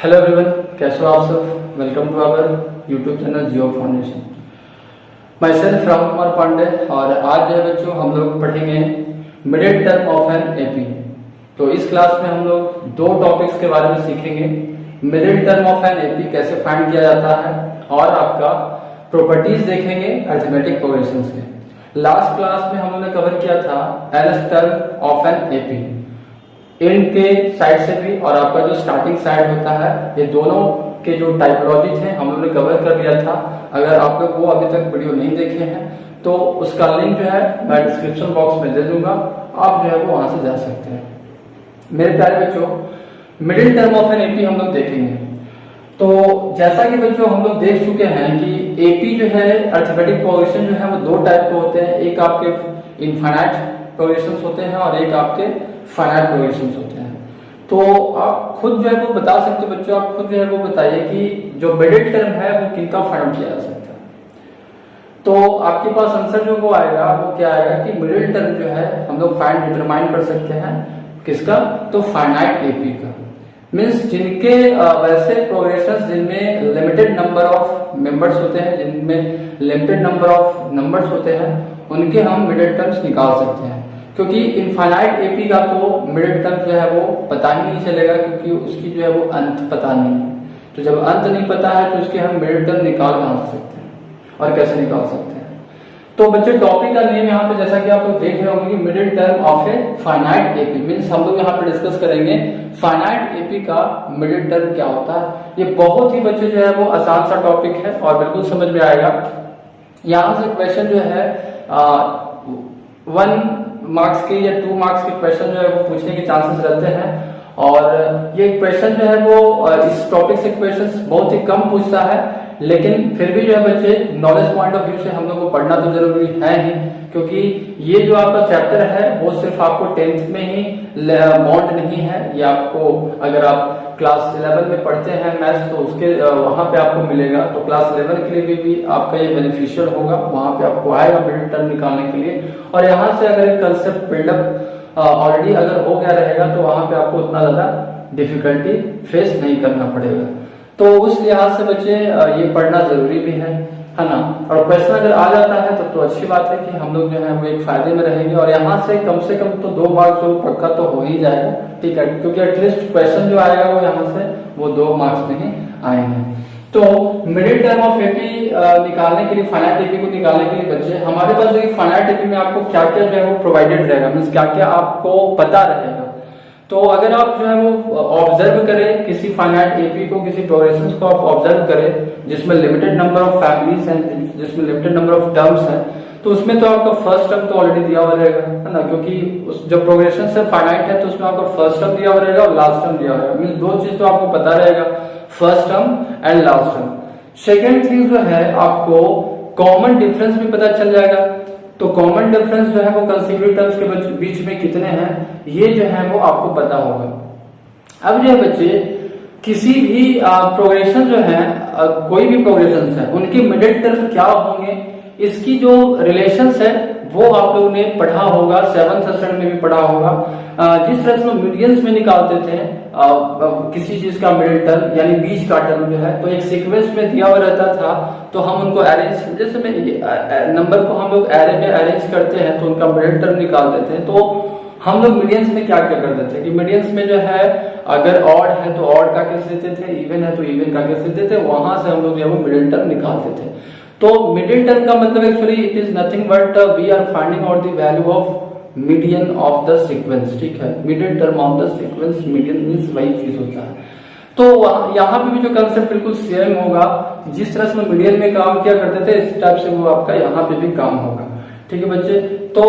Hello everyone, कैसे हो आप सब। Welcome to our YouTube channel Jio foundation. माई सेल्फ राम कुमार पांडे और आज जो है बच्चों हम लोग पढ़ेंगे middle term of an AP. तो इस क्लास में हम लोग दो टॉपिक्स के बारे में सीखेंगे। Middle term of an AP कैसे फाइंड किया जाता है और आपका प्रॉपर्टीज देखेंगे अरिथमेटिक प्रोग्रेशंस के। लास्ट क्लास में हम लोगों ने कवर किया था nth term of an AP, and के साइड से भी और आपका जो स्टार्टिंग साइड होता है, ये दोनों के जो टाइपोलॉजी थे हम लोगों ने कवर कर लिया था। अगर आप लोग वो अभी तक वीडियो नहीं देखे हैं तो उसका लिंक जो है मैं डिस्क्रिप्शन बॉक्स में दे दूंगा, आप जो है वो वहां से जा सकते हैं। मेरे प्यारे बच्चों, middle term of an AP हम लोग देखेंगे। तो जैसा कि बच्चों हम लोग देख चुके हैं कि एपी जो है अरिथमेटिक प्रोग्रेशन जो है वो दो टाइप के होते हैं। एक आपके इनफाइनाइट प्रोग्रेशंस होते हैं और एक आपके फाइनाइट प्रोग्रेशंस होते हैं। तो आप खुद जो है वो बता सकते हो बच्चों, आप खुद जो है वो बताइए कि जो मिडिल टर्म है वो किनका फाइंड किया जा सकता है। तो आपके पास आंसर जो वो आएगा वो क्या आएगा कि मिडिल टर्म जो है हम लोग फाइंड डिटरमाइन कर सकते हैं किसका, तो फाइनाइट एपी का। मीन्स जिनके वैसे प्रोग्रेशंस जिनमें लिमिटेड नंबर ऑफ मेंबर्स होते हैं, जिनमें लिमिटेड नंबर ऑफ नंबर्स होते हैं, उनके हम मिडिल टर्म्स निकाल सकते हैं। क्योंकि इनफाइनाइट एपी का तो मिडिल टर्म जो है वो पता ही नहीं चलेगा, क्योंकि उसकी जो है वो अंत पता नहीं है। तो जब अंत नहीं पता है तो उसके हम मिडिल टर्म निकाल कहां सकते हैं और कैसे निकाल सकते हैं। तो बच्चे टॉपिक का नेम यहाँ पे जैसा कि आप लोग देख रहे होंगे, middle term of a finite AP. Means हम लोग यहाँ पे डिस्कस करेंगे फाइनाइट एपी का मिडिल टर्म क्या होता है। ये बहुत ही बच्चे जो है वो आसान सा टॉपिक है और बिल्कुल समझ में आएगा। यहाँ से क्वेश्चन जो है 1 मार्क्स के या 2 मार्क्स के क्वेश्चन जो है वो पूछने के चांसेस रहते हैं। और ये क्वेश्चन जो है वो इस टॉपिक से क्वेश्चन बहुत ही कम पूछता है, लेकिन फिर भी जो है बच्चे नॉलेज पॉइंट ऑफ व्यू से हम लोग को पढ़ना तो जरूरी है ही, क्योंकि ये जो आपका चैप्टर है वो सिर्फ आपको 10th में ही बॉन्ड नहीं है। ये आपको अगर आप क्लास 11 में पढ़ते हैं मैथ्स तो उसके वहां पे आपको मिलेगा। तो क्लास 11 के लिए भी आपका ये बेनिफिशियल होगा, वहां पे आपको आएगा मिडिल टर्म निकालने के लिए। और यहाँ से अगर एक कंसेप्ट बिल्डअप ऑलरेडी अगर हो गया रहेगा तो वहां पे आपको उतना ज्यादा डिफिकल्टी फेस नहीं करना पड़ेगा। तो उस लिहाज से बच्चे ये पढ़ना जरूरी भी है ना। और क्वेश्चन अगर आ जाता है तो अच्छी बात है कि हम लोग जो है वो एक फायदे में रहेंगे। और यहाँ से कम तो 2 मार्क्स जो पक्का तो हो ही जाएगा, ठीक है, क्योंकि एटलीस्ट क्वेश्चन जो आएगा वो यहाँ से वो 2 मार्क्स में ही आएंगे। तो मिडिल टर्म ऑफ एपी निकालने के लिए, फाइनाइट एपी को निकालने के लिए बच्चे हमारे पास देखिए फाइनाइट एपी में आपको क्या क्या जो है वो प्रोवाइडेड रहेगा, मीन्स क्या क्या आपको पता रहेगा। तो अगर आप जो है वो ऑब्जर्व करें किसी फाइनाइट एपी को, किसी प्रोग्रेशंस को आप ऑब्जर्व करें जिसमें लिमिटेड नंबर ऑफ फैमिलीज हैं, जिसमें लिमिटेड नंबर ऑफ टर्म्स हैं, तो उसमें तो आपका फर्स्ट टर्म तो ऑलरेडी दिया हुआ रहेगा, है ना। क्योंकि उस जब प्रोग्रेशन से फाइनाइट है तो उसमें आपका फर्स्ट टर्म दिया हुआ रहेगा और लास्ट टर्म दिया हुआ रहेगा। मीन्स 2 चीज तो आपको पता रहेगा, first term and last term. Second चीज जो है आपको कॉमन डिफरेंस भी पता चल जाएगा। तो कॉमन डिफरेंस जो है वो कंसेक्यूटिव टर्म्स के बीच में कितने हैं ये जो है वो आपको पता होगा। अब जो है बच्चे किसी भी प्रोग्रेशन जो है, कोई भी प्रोग्रेशन है, उनके मिडिल टर्म क्या होंगे, इसकी जो रिलेशंस है वो आप लोगों ने पढ़ा होगा, 7th स्टैंडर्ड में भी पढ़ा होगा। जिस तरह से मीडियंस में निकालते थे किसी चीज का मिडिल टर्म यानी बीच का टर्म जो है, तो एक सीक्वेंस में दिया हुआ रहता था, तो हम उनको अरेंज, जैसे में नंबर को हम लोग एरे में अरेंज करते हैं तो उनका मिडिल टर्म निकाल देते हैं। तो हम लोग मीडियंस में क्या क्या करते थे कि मीडियंस में जो है अगर ऑड है तो ऑड का केस लेते थे, इवन है तो इवन का केस लेते थे, वहां से हम लोग जो है वो मिडिल टर्म निकालते थे। तो मिडिल टर्म का मतलब actually it is nothing but we are finding out the value of median of the sequence, ठीक है। Middle term of the sequence, median means वही चीज होता है। तो यहाँ पे भी जो कंसेप्ट बिल्कुल सेम होगा, जिस तरह से मीडियन में काम किया करते थे इस टाइप से वो आपका यहाँ पे भी काम होगा, ठीक है बच्चे। तो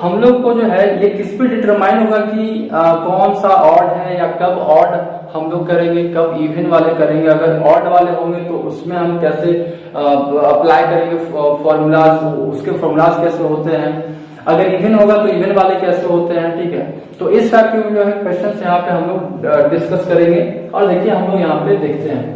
हम लोग को जो है ये किस पे डिटरमाइन होगा कि कौन सा ऑड है या कब ऑड हम लोग करेंगे, कब इवन वाले करेंगे। अगर ऑड वाले होंगे तो उसमें हम कैसे अप्लाई करेंगे फॉर्मूलाज, उसके फॉर्मूलाज कैसे होते हैं। अगर इवन होगा तो इवन वाले कैसे होते हैं, ठीक है। तो इस टाइप के जो है क्वेश्चन यहाँ पे हम लोग डिस्कस करेंगे। और देखिए हम लोग यहाँ पे देखते हैं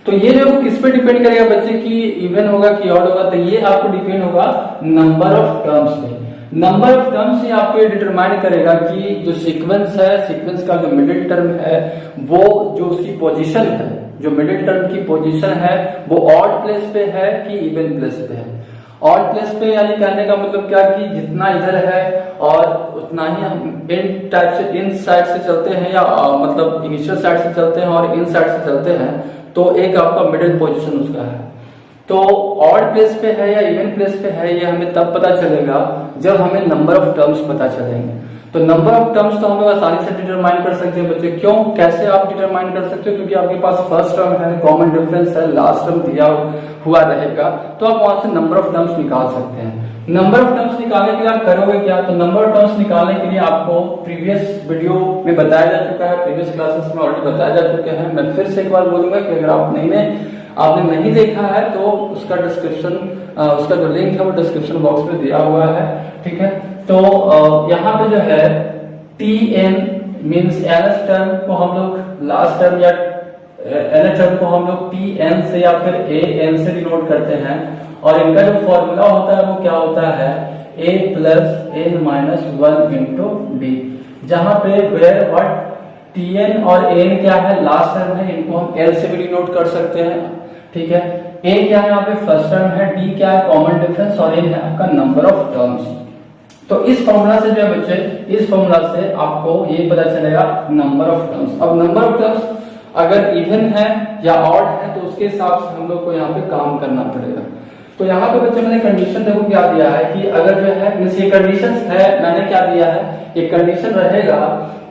तो ये जो किस पे डिपेंड करेगा बच्चे कि इवन होगा कि ऑड होगा, तो ये आपको डिपेंड होगा नंबर ऑफ टर्म्स पे। नंबर ऑफ टर्म्स ही आपको ये डिटरमाइन करेगा कि जो सीक्वेंस है, सीक्वेंस का जो मिडिल टर्म है, वो जो उसकी पोजीशन है, जो मिडिल टर्म की पोजीशन है वो ऑड प्लेस पे है कि इवन प्लेस पे है। ऑड प्लेस पे यानी कहने का मतलब क्या कि जितना इधर है और उतना ही हम इन टाइप से, इन साइड से चलते हैं या मतलब इनिशियल साइड से चलते हैं और इन साइड से चलते हैं, तो एक आपका मिडिल पोजीशन उसका है। तो ऑड प्लेस पे है या इवन प्लेस पे है ये हमें तब पता चलेगा जब हमें नंबर ऑफ टर्म्स पता चलेंगे। तो नंबर ऑफ टर्म्स तो हम आसानी से डिटरमाइन कर सकते हैं बच्चे। क्यों, कैसे आप डिटरमाइन कर सकते हो? क्योंकि आपके पास फर्स्ट टर्म है, कॉमन डिफरेंस है, लास्ट टर्म दिया हुआ रहेगा, तो आप वहां से नंबर ऑफ टर्म्स निकाल सकते हैं। नंबर ऑफ टर्म्स निकालने के लिए आप करोगे क्या? तो नंबर ऑफ टर्म्स निकालने के लिए आपको प्रीवियस वीडियो में बताया जा चुका है, प्रीवियस क्लासेस में ऑलरेडी बताया जा चुके हैं। मैं फिर से एक बार बोलूंगा कि अगर आपने नहीं देखा है तो उसका डिस्क्रिप्शन, उसका जो लिंक है वो डिस्क्रिप्शन बॉक्स में दिया हुआ है, ठीक है। तो यहाँ पे जो है Tn मीन्स nth टर्म को हम लोग लास्ट टर्म या nth टर्म को हम लोग Tn से या फिर An से डिनोट करते हैं, और इनका जो फॉर्मूला होता है वो क्या होता है? a plus n minus 1 into D, जहां पे वेयर व्हाट Tn और An क्या है? लास्ट टर्म है, इनको हम L से भी डिनोट कर सकते हैं, ठीक है। A क्या है? यहाँ पे फर्स्ट टर्म है, D क्या है? कॉमन डिफरेंस, और N है आपका नंबर ऑफ टर्म्स। तो इस फॉर्मूला से जो है बच्चे, इस फॉर्मूला से आपको ये पता चलेगा नंबर ऑफ टर्म्स। अब नंबर ऑफ टर्म्स अगर इवन है या ऑड है तो उसके हिसाब से हम लोग को यहाँ पे काम करना पड़ेगा। तो यहाँ पे बच्चे मैंने कंडीशन देखो क्या दिया है कि अगर जो है मीन्स ये कंडीशन है, मैंने क्या दिया है, ये कंडीशन रहेगा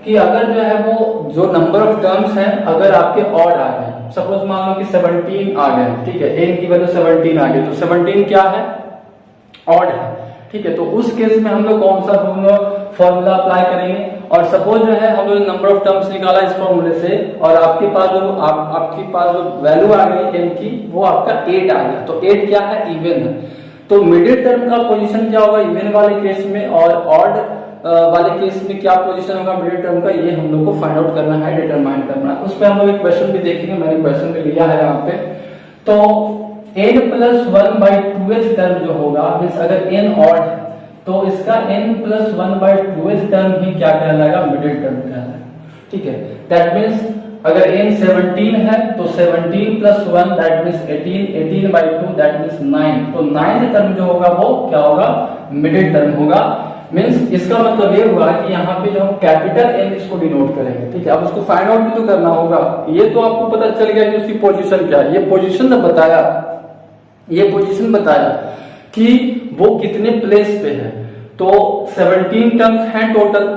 कि अगर जो है वो जो नंबर ऑफ टर्म्स हैं अगर आपके ऑड आ गए, सपोज मान लो कि 17 आ गए, ठीक है, n की वैल्यू 17 आ गई, तो 17 क्या है? ऑड है, ठीक है। तो उस केस में हम लोग कौन सा फॉर्मूला अप्लाई करेंगे? और सपोज जो है हम लोग नंबर ऑफ टर्म्स निकाला इस फॉर्मूले से, और आपके पास जो आपके पास जो वैल्यू आ गई n की वो आपका 8 आ गया, तो 8 क्या है? इवन है। तो मिडिल टर्म का पोजीशन क्या होगा इवन वाले केस में, और ऑड वाले केस में क्या पोजीशन होगा मिडिल टर्म का, ये हम लोग को फाइंड आउट करना है, डिटरमाइन करना है। उस पर हम लोग एक क्वेश्चन भी देखेंगे, मैंने क्वेश्चन भी लिया है यहाँ पे। तो n प्लस 1/2th टर्म जो होगा, मीन्स अगर n ऑड है तो इसका n प्लस 1/2th टर्म ही क्या कहलाएगा? मिडिल टर्म कहलाएगा, ठीक है। दैट मीन्स अगर n 17 है तो 17 plus 1 that means 18, 18/2 that means 9, तो 9th टर्म जो होगा वो क्या होगा? मिडिल टर्म होगा। मीन्स इसका मतलब ये हुआ कि यहाँ पे जो हम कैपिटल N इसको डिनोट करेंगे, ठीक है। अब उसको फाइंड आउट भी तो करना होगा। ये तो आपको पता चल गया कि उसकी पोजीशन क्या है, ये पोजीशन बताया, ये पोजीशन बताया कि वो कितने प्लेस पे है। तो 17 टर्म्स हैं टोटल,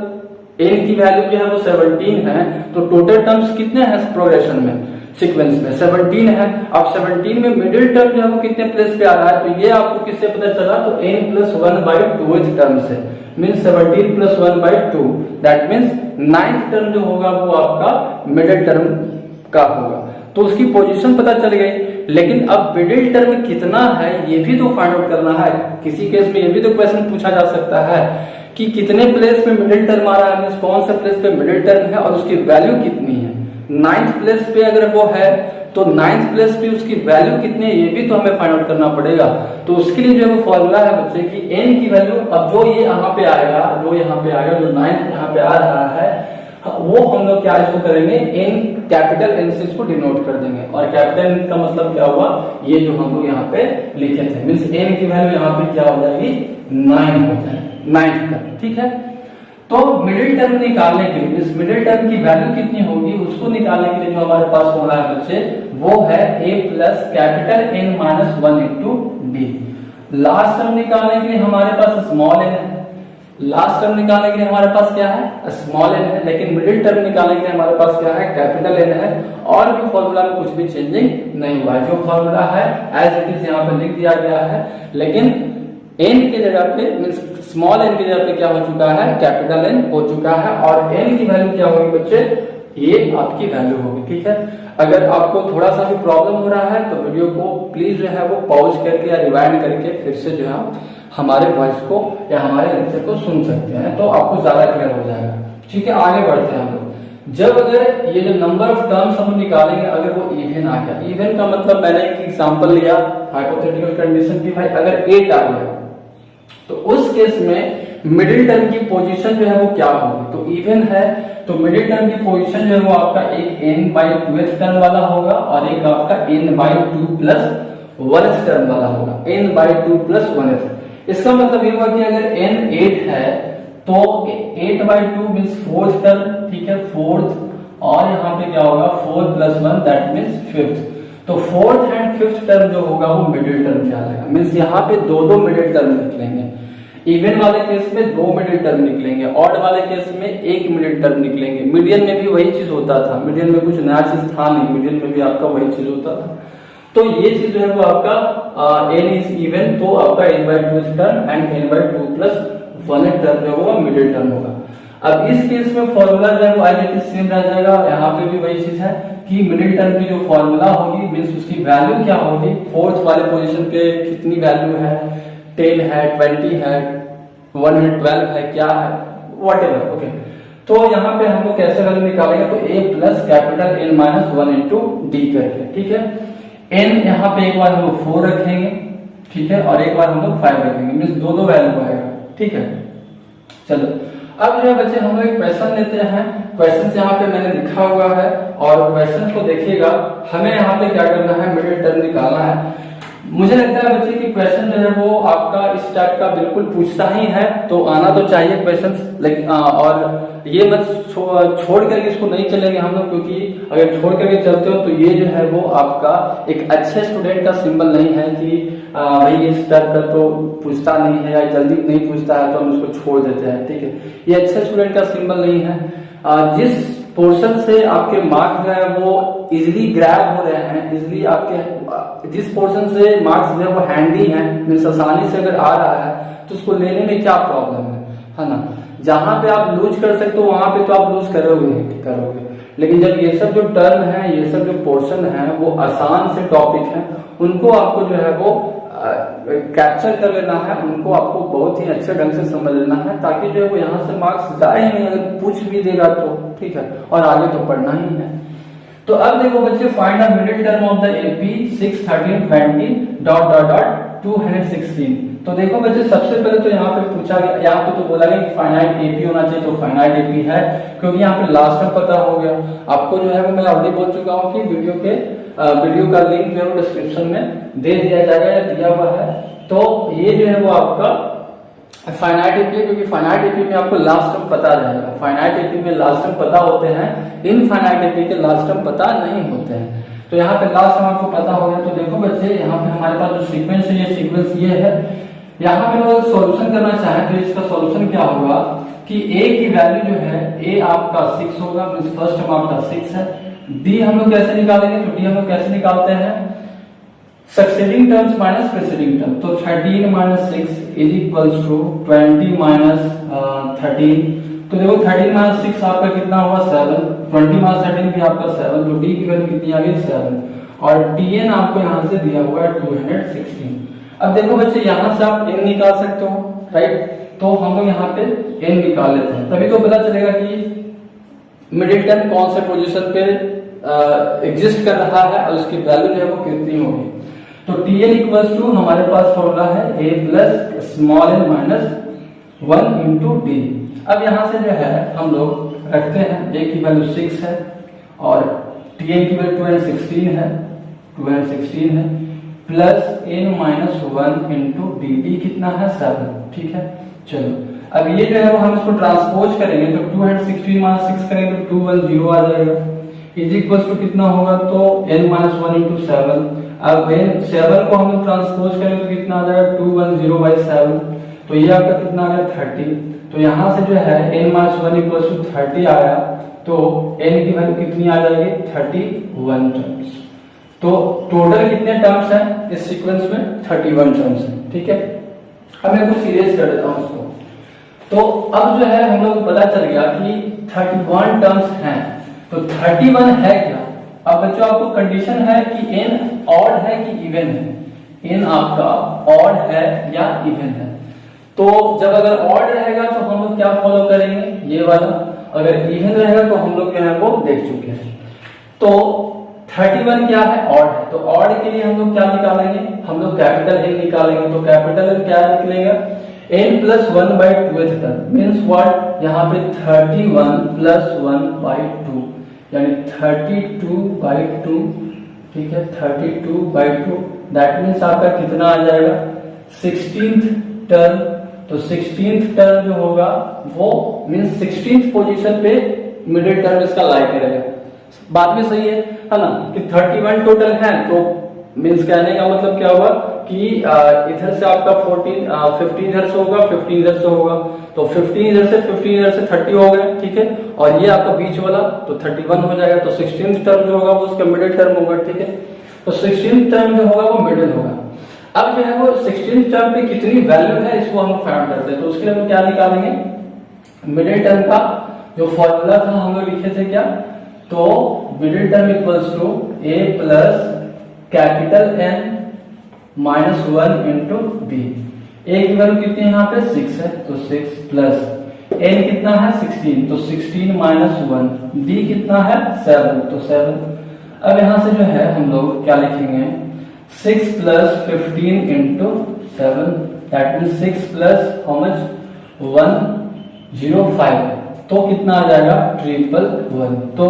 n की वैल्यू जो है वो 17 है, तो टोटल टर्म्स कितने हैं प्रोग्रेशन में, सीक्वेंस में? 17 है। अब 17 में मिडिल टर्म जो है वो कितने प्लेस पे आ रहा है? तो ये आपको किससे पता चला? तो n प्लस 1/2th टर्म से, means 17 plus 1/2 that means 9th term जो होगा वो आपका मिडिल टर्म का होगा। तो उसकी पोजीशन पता चल गई, लेकिन अब मिडिल टर्म कितना है ये भी तो फाइंड आउट करना है। किसी केस में ये भी तो क्वेश्चन पूछा जा सकता है कि कितने प्लेस पे मिडिल टर्म आ रहा है, मीन्स कौन से प्लेस पे मिडिल टर्म है और उसकी वैल्यू कितनी है। 9th प्लेस पे अगर वो है तो 9th प्लेस पे उसकी वैल्यू कितनी है ये भी तो हमें फाइंड आउट करना पड़ेगा। तो उसके लिए जो फॉर्मूला है बच्चे की n की वैल्यू, अब जो ये यहाँ पे आएगा, जो यहाँ पे आएगा, जो 9th यहाँ पे आ रहा है, वो हम लोग क्या इसको करेंगे? n कैपिटल N से इसको डिनोट कर देंगे, और कैपिटल N का मतलब क्या हुआ? ये जो हम लोग यहाँ पे लिखे थे, मीन्स n की वैल्यू यहाँ पे क्या हो जाएगी? 9 हो जाएगी, 9th तक, ठीक है। तो मिडिल टर्म निकालने के लिए, इस मिडिल टर्म की वैल्यू कितनी होगी उसको निकालने के लिए जो हमारे पास हो रहा है बच्चे वो है a plus capital N minus 1 into D. Last term निकालने के लिए हमारे पास स्मॉल n है, लास्ट टर्म निकालने के लिए हमारे पास क्या है? स्मॉल n है, लेकिन मिडिल टर्म निकालने के लिए हमारे पास क्या है? कैपिटल N है। और भी फॉर्मूला में कुछ भी चेंजिंग नहीं हुआ है, जो फॉर्मूला है एज इट इज यहाँ पे लिख दिया गया है, लेकिन n की जगह पे मीन्स स्मॉल n की जगह पे क्या हो चुका है? कैपिटल N हो चुका है। और n की वैल्यू क्या होगी बच्चे? ये आपकी वैल्यू होगी, ठीक है। अगर आपको थोड़ा सा भी प्रॉब्लम हो रहा है तो वीडियो को प्लीज जो है वो पॉज करके या रिवाइंड करके फिर से जो है हमारे वॉइस को या हमारे लेक्चर को सुन सकते हैं, तो आपको ज्यादा क्लियर हो जाएगा, ठीक है। आगे बढ़ते हैं हम लोग। जब अगर ये जो नंबर ऑफ टर्म्स हम निकालेंगे अगर वो इवन आ गया, इवन का मतलब मैंने एक एग्जांपल लिया हाइपोथेटिकल कंडीशन की, भाई अगर 8 आ गया तो उस केस में मिडिल टर्म की पोजीशन जो है वो क्या होगी, तो इवन है तो मिडिल टर्म की पोजीशन जो है वो आपका एक n/2th टर्म वाला होगा और एक आपका n/2 प्लस 1th टर्म वाला होगा, n/2 प्लस 1th। इसका मतलब ये हुआ कि अगर n 8 है तो 8/2 मीन्स 4th टर्म, ठीक है, 4th, और यहाँ पे क्या होगा 4 + 1 दैट मीन्स 5th। तो 4th एंड 5th टर्म जो होगा वो मिडिल टर्म कहलाएगा। मीन्स यहाँ पे दो मिडिल टर्म निकलेंगे। इवन वाले केस में 2 मिडिल टर्म निकलेंगे, ऑड वाले केस में 1 मिडिल टर्म निकलेंगे। मीडियन में भी वही चीज होता था, मीडियन में कुछ नया चीज था नहीं, मीडियन में भी आपका वही चीज होता था। तो ये चीज जो है वो आपका n इज इवन, तो आपका n/2 term and n/2 plus 1th term जो होगा मिडिल टर्म होगा। अब इस केस में फॉर्मूला जो है वो आज इट सेम रह जाएगा। यहाँ पे भी वही चीज है कि मिडिल टर्म की जो फॉर्मूला होगी मीन्स उसकी वैल्यू क्या होगी, 4th वाले पोजीशन पे कितनी वैल्यू है, 10 है, 20 है, 112 है, क्या है, व्हाटएवर। ओके, तो यहाँ पे हम लोग कैसे वैल्यू निकालेंगे, तो a plus capital n-1 into D करके, ठीक है। n यहाँ पे एक बार हम लोग 4 रखेंगे, ठीक है, और एक बार हम लोग 5 रखेंगे, मीन्स दो वैल्यू आएगा, ठीक है। चलो अब जो है बच्चे हम लोग एक क्वेश्चन लेते हैं। क्वेश्चन यहाँ पे मैंने लिखा हुआ है और क्वेश्चन को देखिएगा। हमें यहाँ पे क्या करना है, मिडिल टर्म निकालना है। मुझे लगता है बच्चे कि क्वेश्चन जो है वो आपका इस टाइप का बिल्कुल पूछता ही है, तो आना तो चाहिए क्वेश्चन, लेकिन और ये मत छोड़ करके इसको नहीं चलेंगे हम लोग, क्योंकि अगर छोड़ करके चलते हो तो ये जो है वो आपका एक अच्छे स्टूडेंट का सिंबल नहीं है कि भाई इस टाइप का तो पूछता नहीं है या जल्दी नहीं पूछता है तो हम उसको छोड़ देते हैं, ठीक है। ये अच्छे स्टूडेंट का सिंबल नहीं है। जिस पोर्शन से आपके मार्क्स जो है वो इजिली ग्रैब हो रहे हैं, इजिली आपके जिस पोर्शन से मार्क्स जो है वो हैंडी है, मीन्स आसानी से अगर आ रहा है तो उसको लेने में क्या प्रॉब्लम है ना। जहां पे आप लूज कर सकते हो वहां पे तो आप लूज करोगे, लेकिन जब ये सब जो टर्म है, ये सब जो पोर्शन है वो आसान से टॉपिक है, उनको आपको जो है वो कैप्चर कर लेना है, उनको आपको बहुत ही अच्छे ढंग से समझ लेना है, ताकि जो है वो यहाँ से मार्क्स जाए ही नहीं, अगर पूछ भी देगा तो ठीक है, और आगे तो पढ़ना ही है। तो अब देखो बच्चे, find the middle term of the AP 6, 13, 20 ... 216। तो देखो बच्चे, सबसे पहले तो यहाँ पे पूछा गया, यहाँ पे तो बोला गया कि फाइनाइट AP होना चाहिए, तो फाइनाइट AP है, क्योंकि यहाँ पे लास्ट में पता हो गया आपको। जो है वो मैं ऑलरेडी बोल चुका हूँ कि वीडियो का लिंक जो है डिस्क्रिप्शन में दे दिया जाएगा या दिया हुआ है। तो ये जो है वो आपका फाइनाइट एपी है, क्योंकि फाइनाइट एपी में आपको लास्ट टर्म पता रहेगा। फाइनाइट एपी में लास्ट टर्म पता होते हैं, इनफाइनाइट एपी के लास्ट टर्म पता नहीं होते हैं। तो यहाँ पे लास्ट टर्म आपको पता हो गया। तो देखो बच्चे, यहाँ पे हमारे पास जो सीक्वेंस है, ये सीक्वेंस ये है। यहाँ पे लोग सॉल्यूशन करना चाहें तो इसका सॉल्यूशन क्या होगा कि a की वैल्यू जो है, a आपका 6 होगा, मींस फर्स्ट टर्म आपका 6 है। d हम लोग कैसे निकालेंगे, तो d हम लोग कैसे निकालते हैं, succeeding terms minus preceding term. तो 13 - 6 इज इक्वल्स टू 20 - 13। तो देखो 13 - 6 आपका कितना हुआ 7, 20 - 13 भी आपका 7, तो d की वैल्यू कितनी आ गई 7, और tn आपको यहाँ से दिया हुआ है 216। अब देखो बच्चे, यहाँ से आप n निकाल सकते हो, राइट। तो हम लोग यहाँ पे n निकाल लेते हैं, तभी तो पता चलेगा कि मिडिल टर्म कौन से पोजीशन पे एग्जिस्ट कर रहा है और उसकी वैल्यू जो है वो कितनी होगी। तो tn इक्वल्स टू, हमारे पास फॉर्मूला है a plus small n minus 1 into D. अब यहाँ से जो है हम लोग रखते हैं, a की वैल्यू 6 है और tn की वैल्यू 216 है, 216 है, plus n minus 1 into D कितना है 7, ठीक है। चलो अब ये जो है वो हम इसको ट्रांसपोज करेंगे, तो 216 - 6 करेंगे तो 210 आ जाएगा, इज इक्वल टू कितना होगा, तो n माइनस 1 इंटू 7। अब 7 को हम ट्रांसपोज करेंगे तो कितना आ जाएगा 210/7, तो ये आपका कितना आ गया 30। तो यहाँ से जो है n माइनस 1 इक्वल टू 30 आया, तो n की वैल्यू कितनी आ जाएगी 31 टर्म्स। तो टोटल कितने टर्म्स हैं इस सीक्वेंस में, 31 टर्म्स हैं, ठीक है। अब मैं कुछ इरेज कर देता हूँ इसको। तो अब जो है हम लोग को पता चल गया कि 31 टर्म्स हैं। तो 31 है क्या, अब बच्चों आपको कंडीशन है कि n ऑड है कि इवन है, n आपका ऑड है या इवन है। तो जब अगर ऑड रहेगा तो हम लोग क्या फॉलो करेंगे, ये वाला, अगर इवन रहेगा तो हम लोग जो है वो देख चुके हैं। तो 31 क्या है, ऑड है, तो ऑड के लिए हम लोग क्या निकालेंगे, हम लोग कैपिटल N निकालेंगे। तो कैपिटल N क्या निकलेगा, n plus 1/2 term means what, यहाँ पे 31 प्लस 1/2 यानी 32/2, ठीक है 32/2, दैट मीन्स आपका कितना आ जाएगा 16th टर्म। तो 16th टर्म जो होगा वो मीन्स 16th पोजीशन पे मिडिल टर्म इसका लाई करेगा। बात भी सही है ना, कि 31 टोटल है, तो मीन्स कहने का मतलब क्या हुआ कि इधर से आपका 15 इधर से होगा, 15 इधर से होगा, तो 15 इधर से 15 इधर से 30 हो गया, ठीक है, और ये आपका बीच वाला तो 31 हो जाएगा। तो 16th टर्म जो होगा वो उसका मिडिल टर्म होगा, ठीक है। तो 16th टर्म जो होगा वो मिडिल होगा। अब जो है वो 16th टर्म पे कितनी वैल्यू है इसको हम फाइंड करते हैं। तो उसके लिए हम क्या निकालेंगे, मिडिल टर्म का जो फॉर्मूला था हम लोग लिखे थे क्या, तो middle term equals to a plus capital N minus 1 into B. A की वैल्यू कितनी है यहाँ पे 6 है, तो 6 प्लस n कितना है 16, तो 16 माइनस 1, b कितना है 7, तो 7। अब यहाँ से जो है हम लोग क्या लिखेंगे 6 plus 15 into 7, that means 6 plus how much 105, तो कितना आ जाएगा 111। तो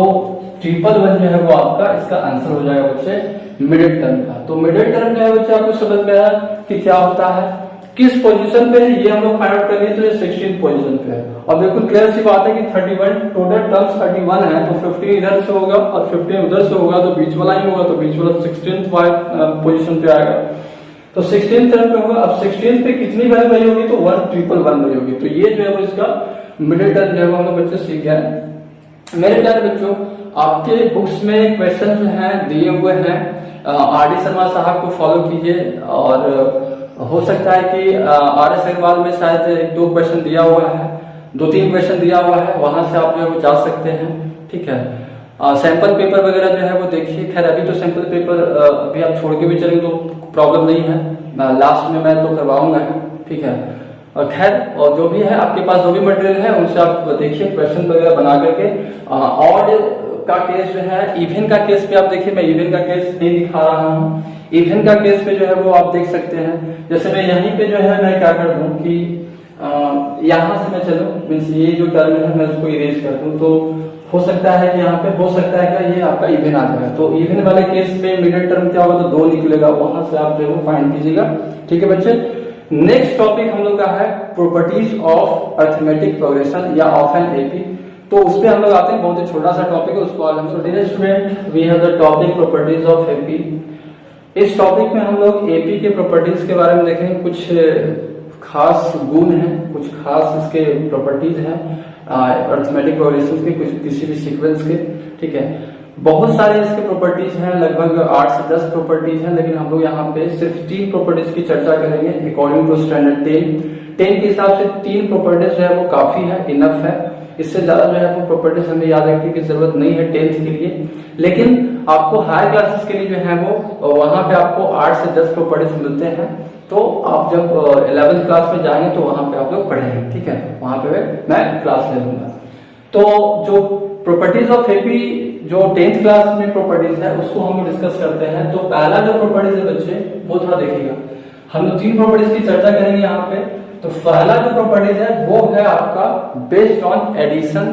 111 जो है वो आपका इसका आंसर हो जाएगा बच्चे मिडिल टर्म का। तो मिडिल टर्म जो है बच्चे आपको समझ में आया कि क्या होता है, किस पोजीशन पे है, ये हम लोग फाइंड आउट करेंगे। तो ये 16th पोजीशन पे है, और बिल्कुल क्लियर सी बात है कि 31 टोटल टर्म्स 31 है, तो 15 इधर से होगा और 15 उधर से होगा, तो बीच वाला ही होगा, तो बीच वाला 16th पोजीशन पे आएगा। तो 16th टर्म पे होगा। अब 16th पे कितनी वैल्यू बनी होगी, तो 111 बनी होगी। तो ये जो है वो इसका मिडिल टर्म जो है वो हम लोग बच्चे सीख गए। मेरे प्यारे बच्चों, आपके बुक्स में क्वेश्चन जो हैं दिए हुए हैं, आर.डी. शर्मा साहब को फॉलो कीजिए, और हो सकता है कि आर.एस. अग्रवाल में शायद 1-2 क्वेश्चन दिया हुआ है, 2-3 क्वेश्चन दिया हुआ है, वहां से आप जो है वो जा सकते हैं, ठीक है। सैंपल पेपर वगैरह जो है वो देखिए। खैर अभी तो सैंपल पेपर अभी आप छोड़ के भी चलेंगे तो प्रॉब्लम नहीं है, लास्ट में मैं तो करवाऊंगा, ठीक है। और खैर, और जो भी है आपके पास जो भी मटेरियल है उनसे आप देखिए क्वेश्चन वगैरह बना करके। ऑड का केस जो है, इवन का केस पे आप देखिए, मैं इवन का केस नहीं दिखा रहा हूँ, इवन का केस पे जो है वो आप देख सकते हैं। जैसे मैं यहीं पे जो है मैं क्या कर दूं कि यहां से मैं चलूं, मीन्स ये जो टर्म है मैं उसको इरेज कर दूं, तो हो सकता है कि यहाँ पे हो सकता है कि ये आपका इवन आ जाएगा। तो इवन वाले केस पे मिडिल टर्म क्या होगा, तो 2 निकलेगा, वहां से आप जो है फाइंड कीजिएगा, ठीक है बच्चे। नेक्स्ट टॉपिक हम लोग का है प्रॉपर्टीज ऑफ अरिथमेटिक प्रोग्रेशन या ऑफ एन एपी। तो उस पे हम लोग आते हैं, बहुत ही छोटा सा टॉपिक है, उसको आज हम dear student we have the topic properties of AP. इस टॉपिक में हम लोग एपी के प्रॉपर्टीज के बारे में देखेंगे। कुछ खास गुण हैं, कुछ खास इसके प्रॉपर्टीज हैं अरिथमेटिक प्रोग्रेशन के, कुछ किसी भी सीक्वेंस के, ठीक है। बहुत सारे इसके प्रॉपर्टीज हैं, लगभग 8 से 10 प्रॉपर्टीज हैं, लेकिन हम लोग यहाँ पे सिर्फ 3 प्रॉपर्टीज की चर्चा करेंगे अकॉर्डिंग टू स्टैंडर्ड 10 के हिसाब से 3 प्रॉपर्टीज जो है वो काफी है, इनफ है। इससे ज्यादा जो है वो प्रॉपर्टीज हमें याद रखने की जरूरत नहीं है 10th के लिए। लेकिन आपको हायर क्लासेस के लिए जो है वो वहां पे आपको 8 से 10 प्रॉपर्टीज मिलते हैं, तो आप जब 11th क्लास में जाएंगे तो वहां पे आप लोग पढ़ेंगे, ठीक है, वहां पे मैं क्लास ले लूंगा। तो जो प्रॉपर्टीज ऑफ एपी जो 10th क्लास में प्रॉपर्टीज है उसको हम डिस्कस करते हैं। तो पहला जो प्रॉपर्टीज है बच्चे वो थोड़ा देखिएगा, हम लोग 3 प्रॉपर्टीज की चर्चा करेंगे यहाँ पे। तो पहला जो प्रॉपर्टीज है वो है आपका बेस्ड ऑन एडिशन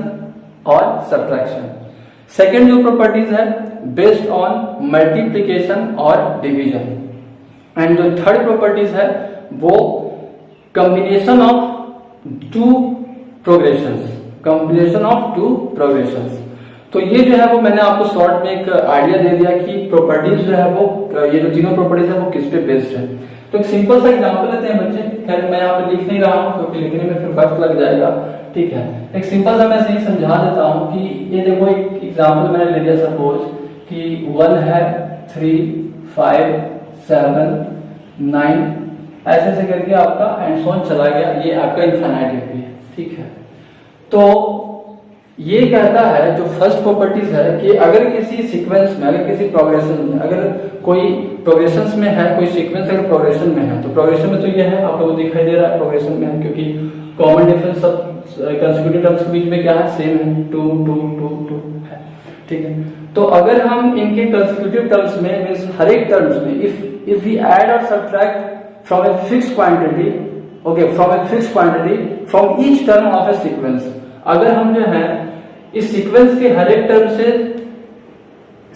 और सब्ट्रैक्शन। सेकेंड जो प्रॉपर्टीज है बेस्ड ऑन मल्टीप्लीकेशन और डिवीजन। एंड जो थर्ड प्रॉपर्टीज है वो combination of 2 progressions, combination of 2 progressions. तो ये जो है वो मैंने आपको शॉर्ट में एक आइडिया दे दिया कि प्रॉपर्टीज जो है वो ये जो तीनों प्रॉपर्टीज है वो किस पे बेस्ड है। तो एक सिंपल सा एग्जांपल लेते हैं बच्चे। खैर मैं यहाँ पे लिख नहीं रहा हूँ क्योंकि लिखने में फिर वक्त लग जाएगा, ठीक है। एक सिंपल सा मैं सही समझा देता हूँ कि ये देखो एक एग्जांपल मैंने ले लिया, सपोज कि 1 है 3 5 7 9 ऐसे ऐसे करके आपका एंड सो ऑन चला गया, ये आपका इनफाइनाइट एपी है, ठीक है। तो ये कहता है जो फर्स्ट प्रॉपर्टीज है कि अगर किसी सीक्वेंस में, अगर किसी प्रोग्रेशन में, अगर कोई प्रोग्रेशन में है, कोई सीक्वेंस अगर प्रोग्रेशन में है, तो प्रोग्रेशन में तो ये है आप लोगों को दिखाई दे रहा है प्रोग्रेशन में है, क्योंकि कॉमन डिफरेंस सब कंसेक्यूटिव टर्म्स के बीच में क्या है, सेम है, 2 2 2 2 है, ठीक है। तो अगर हम इनके कंसेक्यूटिव टर्म्स में मींस हर एक टर्म्स में इफ वी ऐड और subtract from a fixed quantity okay from a fixed quantity from each term of A sequence. अगर हम जो है इस सीक्वेंस के हर एक टर्म से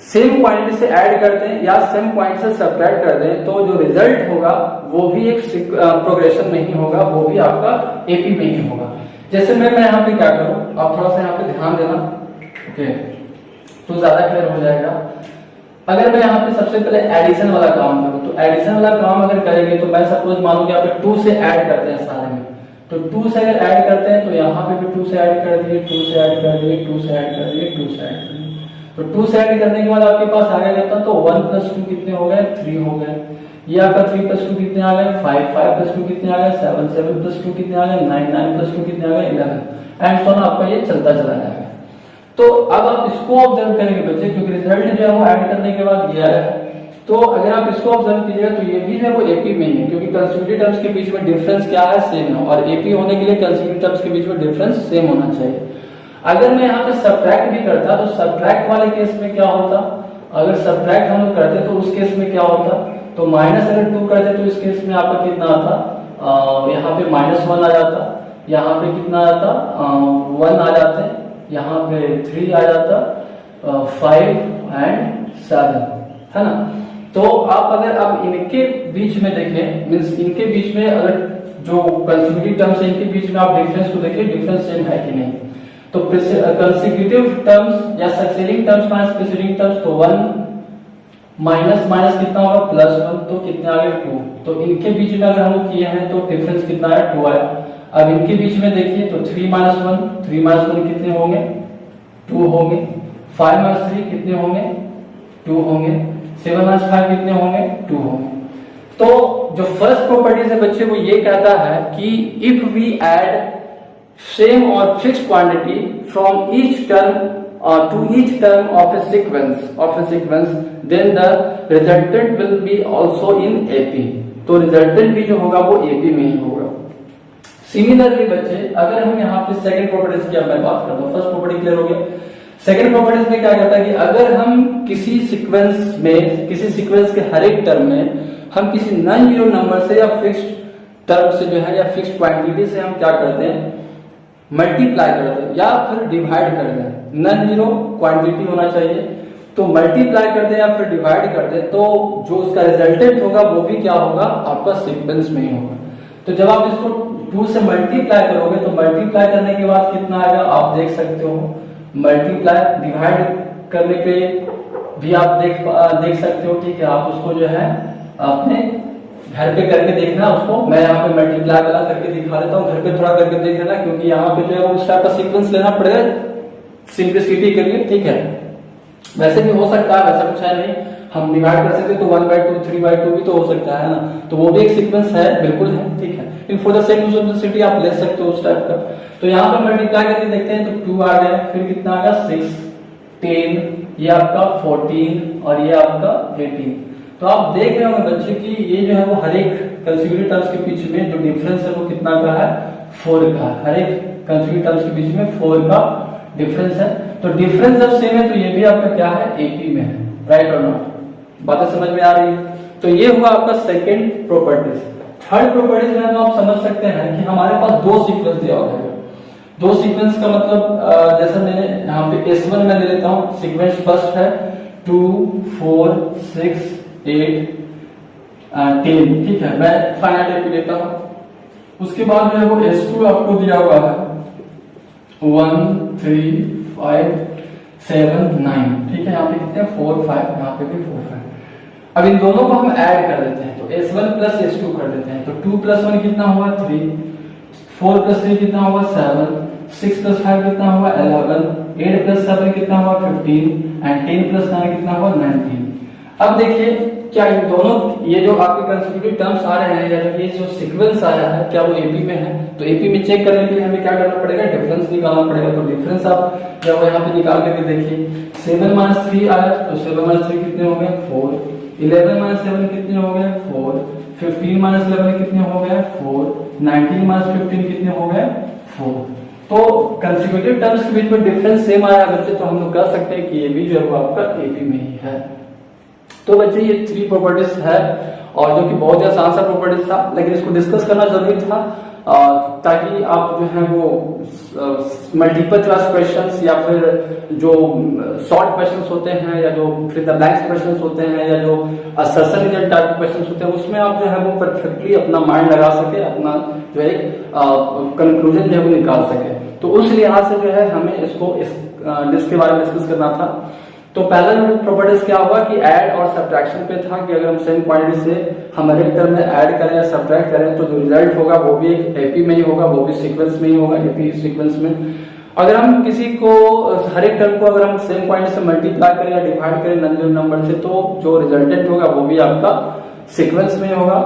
सेम क्वांटिटी से ऐड करते हैं या सेम क्वांटिटी से सब्ट्रैक्ट कर दें तो जो रिजल्ट होगा वो भी एक प्रोग्रेशन में ही होगा, वो भी आपका एपी में ही होगा। जैसे मैं यहाँ पे क्या करूं, आप थोड़ा सा यहाँ पे ध्यान देना, ओके तो ज्यादा क्लियर हो जाएगा। अगर मैं यहाँ पे सबसे पहले एडिशन वाला काम करूं तो एडिशन वाला काम अगर करेंगे तो मैं सपोज मानूं कि आप 2 से ऐड करते हैं सारे में, तो 2 से अगर ऐड करते हैं तो यहाँ पे भी 2 से ऐड कर दिए, 2 से ऐड कर दिए, 2 से ऐड कर दिए, 2 से ऐड कर दिए। तो 2 से ऐड करने के बाद आपके पास आ गया तो 1 + 2 कितने हो गए, 3 हो गए। ये आपका 3 + 2 कितने आ गए, 5, 5 + 2 कितने आ गए, 7, 7 + 2 कितने आ गए, 9, 9 + 2 कितने आ गए, 11 एंड सो ऑन। आपका ये चलता चला जाएगा। तो अब आप इसको ऑब्जर्व करेंगे बच्चे, क्योंकि रिजल्ट जो है वो ऐड करने के बाद ये आया है। तो अगर आप इसको ऑब्जर्व कीजिएगा तो ये भी है वो एपी में है, क्योंकि कंसेक्यूटिव टर्म्स के बीच में डिफरेंस क्या है, सेम है, और एपी होने के लिए कंसेक्यूटिव टर्म्स के बीच में डिफरेंस सेम होना चाहिए। अगर मैं यहाँ पे सब्ट्रैक्ट भी करता तो सब्ट्रैक्ट वाले केस में क्या होता, अगर सब्ट्रैक्ट हम लोग करते तो उस केस में क्या होता, तो माइनस अगर 2 करते तो इस केस में आपका कितना आता, यहाँ पे -1 आ जाता, यहाँ पे कितना आता 1 आ जाते, यहाँ पे 3 आ जाता, 5 एंड 7 है ना। तो आप अगर आप इनके बीच में देखें, मीन्स इनके बीच में अगर जो कंसेक्यूटिव टर्म्स है इनके बीच में आप डिफरेंस को देखें, डिफरेंस सेम है कि नहीं। तो कंसेक्यूटिव टर्म्स या सक्सेसिंग टर्म्स माइनस प्रीसीडिंग टर्म्स, तो 1 माइनस माइनस कितना होगा +1, तो कितने आ गए 2। तो इनके बीच में अगर हम लोग किए हैं तो डिफरेंस कितना है 2 आया। अब इनके बीच में देखिए तो 3 - 1, 3 - 1 कितने होंगे 2 होंगे, 5 - 3 कितने होंगे 2 होंगे, 7 - 5 कितने होंगे 2 होंगे। तो जो फर्स्ट प्रॉपर्टीज है बच्चे वो ये कहता है कि if we add same or fixed quantity from each term to each term of a sequence then the resultant will be also in AP। तो रिजल्टेंट भी जो होगा वो AP में ही होगा। सिमिलरली बच्चे अगर हम यहाँ पे सेकंड प्रॉपर्टीज की मैं बात करता हूँ, फर्स्ट प्रॉपर्टी क्लियर हो गया। सेकंड प्रॉपर्टीज में क्या कहता है कि अगर हम किसी सीक्वेंस के हर एक टर्म में हम किसी नॉन जीरो नंबर से या फिक्स्ड टर्म से जो है या फिक्स्ड क्वांटिटी से हम क्या करते हैं मल्टीप्लाई कर दें या फिर डिवाइड कर दें, नॉन जीरो क्वांटिटी होना चाहिए, तो मल्टीप्लाई कर दें या फिर डिवाइड कर दें तो जो उसका रिजल्टेंट होगा वो भी क्या होगा आपका सीक्वेंस में ही होगा। तो जब आप इसको 2 से मल्टीप्लाई करोगे तो मल्टीप्लाई करने के बाद कितना आएगा आप देख सकते हो, मल्टीप्लाई डिवाइड करने पे भी आप देख सकते हो, ठीक है। आप उसको जो है अपने घर पे करके देखना उसको, मैं यहाँ पे मल्टीप्लाई वाला करके दिखा देता हूँ, घर पे थोड़ा करके देख लेना, क्योंकि यहाँ पे जो है उस टाइप का सीक्वेंस लेना पड़ेगा सिंप्लिसिटी के लिए, ठीक है। वैसे भी हो सकता है, वैसा कुछ है नहीं, हम डिवाइड कर सकते तो 1/2 3/2 भी तो हो सकता है ना, तो वो भी एक सीक्वेंस है, बिल्कुल है, ठीक है। लेकिन for the sake of simplicity आप ले सकते हो उस टाइप का। तो यहाँ पे मल्टीप्लाई करके देखते हैं तो 2 आ गया, फिर कितना आ गया 6, 10, ये आपका 14 और ये आपका 18। तो आप देख रहे होंगे बच्चे कि ये जो है वो हर एक कंसेक्यूटिव टर्म्स के बीच में जो डिफरेंस है वो कितना का है 4 का, हर एक कंसेक्यूटिव टर्म्स के बीच में 4 का डिफरेंस है। तो डिफरेंस जब सेम है तो ये भी आपका क्या है एपी में है, राइट और नॉट, बातें समझ में आ रही है। तो ये हुआ आपका सेकंड प्रॉपर्टीज। थर्ड प्रॉपर्टीज में तो आप समझ सकते हैं कि हमारे पास 2 सीक्वेंस दिया हुआ है। 2 सीक्वेंस का मतलब जैसे मैंने यहाँ पे S1 में ले लेता हूँ, सीक्वेंस फर्स्ट है 2 4 6 8 10, ठीक है, मैं फाइनाइट एपी लेता हूं। उसके बाद जो है वो S2 आपको दिया हुआ है 1 3 5 7 9, ठीक है, यहाँ पे कितने 4 5, यहाँ पे भी 4 5। अब इन दोनों को हम ऐड कर देते हैं तो S1 + S2 कर देते हैं, तो 2 + 1 कितना हुआ 3, 4 + 3 कितना हुआ 7, 6 + 5 कितना हुआ 11, 8 + 7 कितना हुआ 15 एंड 10 + 9 कितना हुआ 19। अब देखिए क्या इन दोनों ये जो आपके कंसेक्यूटिव टर्म्स आ रहे हैं या जो ये जो सीक्वेंस आया है क्या वो एपी में है, तो एपी में चेक करने के लिए हमें क्या करना पड़ेगा डिफरेंस निकालना पड़ेगा। तो डिफरेंस आप जब यहाँ पे निकाल करके देखिए 7 - 3 आया तो 7 - 3 कितने हो गए 4, 11 - 7 कितने हो गए 4, 15 - 11 कितने हो गए 4, 19 - 15 कितने हो गए 4। तो कंसेक्यूटिव टर्म्स के बीच में डिफरेंस सेम आया बच्चे, तो हम लोग कह सकते हैं कि ये भी जो है आपका एपी में ही है। तो बच्चे ये 3 प्रॉपर्टीज है और जो कि बहुत ही आसान सा प्रॉपर्टीज था, लेकिन इसको डिस्कस करना जरूरी था ताकि आप जो है वो मल्टीपल चॉइस क्वेश्चंस या फिर जो शॉर्ट क्वेश्चंस होते हैं या जो फिर द ब्लैंक्स क्वेश्चंस होते हैं या जो असर्शन रिजल्ट टाइप के क्वेश्चंस होते हैं उसमें आप जो है वो परफेक्टली अपना माइंड लगा सके, अपना जो है कंक्लूजन जो है वो निकाल सके। तो उस लिहाज से जो है हमें इसके बारे में डिस्कस करना था। तो पहला प्रॉपर्टीज क्या होगा कि ऐड और सब्ट्रैक्शन पे था कि अगर हम सेम क्वांटिटी से हम हर एक टर्म में ऐड करें या सब्ट्रैक्ट करें तो जो रिजल्ट होगा वो भी एक एपी में ही होगा, वो भी सीक्वेंस में ही होगा, एपी सीक्वेंस में। अगर हम किसी को हर एक टर्म को अगर हम सेम क्वांटिटी से मल्टीप्लाई करें या डिवाइड करें नॉन नंबर से तो जो रिजल्टेंट होगा वो भी आपका सीक्वेंस में होगा,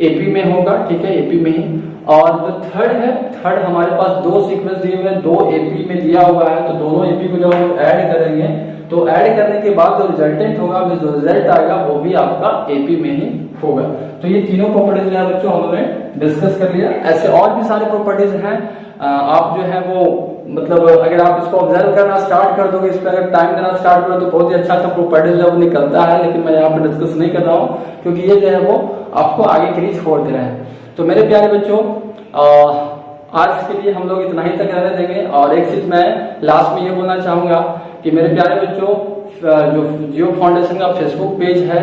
एपी में होगा, ठीक है, एपी में ही। और जो थर्ड हमारे पास 2 सीक्वेंस दिए हुए हैं, 2 एपी में दिया हुआ है, तो दोनों एपी को जब हम ऐड करेंगे तो ऐड करने के बाद जो रिजल्टेंट होगा, जो रिजल्ट आएगा वो भी आपका एपी में ही होगा। तो ये तीनों प्रॉपर्टीज जो है बच्चों हमने डिस्कस कर लिया। ऐसे और भी सारे प्रॉपर्टीज हैं, आप जो है वो मतलब अगर आप इसको ऑब्जर्व करना स्टार्ट कर दोगे, इस पर अगर टाइम देना स्टार्ट करो तो बहुत ही अच्छा प्रॉपर्टीज जो है वो निकलता है, लेकिन मैं यहाँ पे डिस्कस नहीं कर रहा हूँ क्योंकि ये जो है वो आपको आगे के लिए छोड़ दे रहे हैं। तो मेरे प्यारे बच्चों आज के लिए हम लोग इतना ही तक रहने देंगे। और एक चीज मैं लास्ट में ये बोलना चाहूंगा कि मेरे प्यारे बच्चों जो जियो फाउंडेशन का फेसबुक पेज है,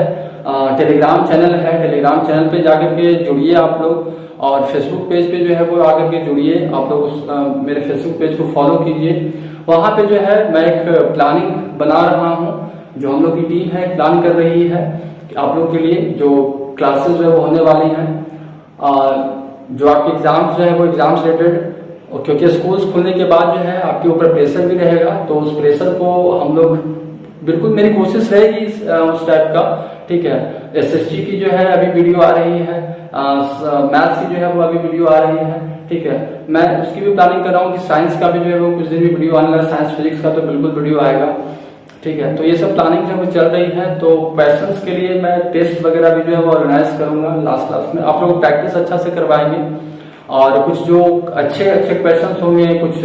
टेलीग्राम चैनल है, टेलीग्राम चैनल पे जाकर के जुड़िए आप लोग, और फेसबुक पेज पे जो है वो आकर के जुड़िए आप लोग। मेरे फेसबुक पेज को फॉलो कीजिए। वहां पे जो है मैं एक प्लानिंग बना रहा हूँ, जो हम लोग की टीम है प्लान कर रही है आप लोग के लिए जो क्लासेस जो है वो होने वाली हैं, जो आपके एग्जाम्स जो है वो एग्जाम्स रिलेटेड, क्योंकि स्कूल्स खुलने के बाद जो है आपके ऊपर प्रेशर भी रहेगा, तो उस प्रेशर को हम लोग बिल्कुल मेरी कोशिश रहेगी उस टाइप का, ठीक है। एसएसटी की जो है अभी वीडियो आ रही है, मैथ्स की जो है वो अभी वीडियो आ रही है, ठीक है। मैं उसकी भी प्लानिंग कर रहा हूँ कि साइंस का भी जो है वो कुछ दिन भी वीडियो आने लगा, साइंस फिजिक्स का तो बिल्कुल वीडियो आएगा, ठीक है। तो ये सब प्लानिंग जो है चल रही है। तो क्वेश्चंस के लिए मैं टेस्ट वगैरह भी जो है वो ऑर्गेनाइज करूंगा लास्ट क्लास में, आप लोग प्रैक्टिस अच्छा से करवाएंगे और कुछ जो अच्छे क्वेश्चंस होंगे, कुछ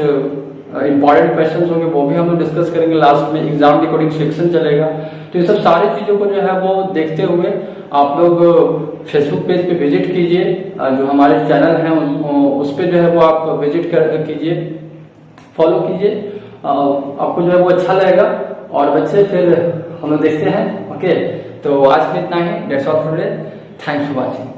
इंपॉर्टेंट क्वेश्चंस होंगे वो भी हम लोग डिस्कस करेंगे लास्ट में। एग्जाम डिकोडिंग सेक्शन चलेगा। तो ये सब सारी चीजों को जो है वो देखते हुए आप लोग फेसबुक पेज पे विजिट कीजिए, जो हमारे चैनल हैं उस पे जो है वो आप विजिट कीजिए, फॉलो कीजिए, आपको जो है वो अच्छा लगेगा। और बच्चे फिर हम लोग देखते हैं, ओके। तो आज के इतना ही, that's all for today, thanks for watching.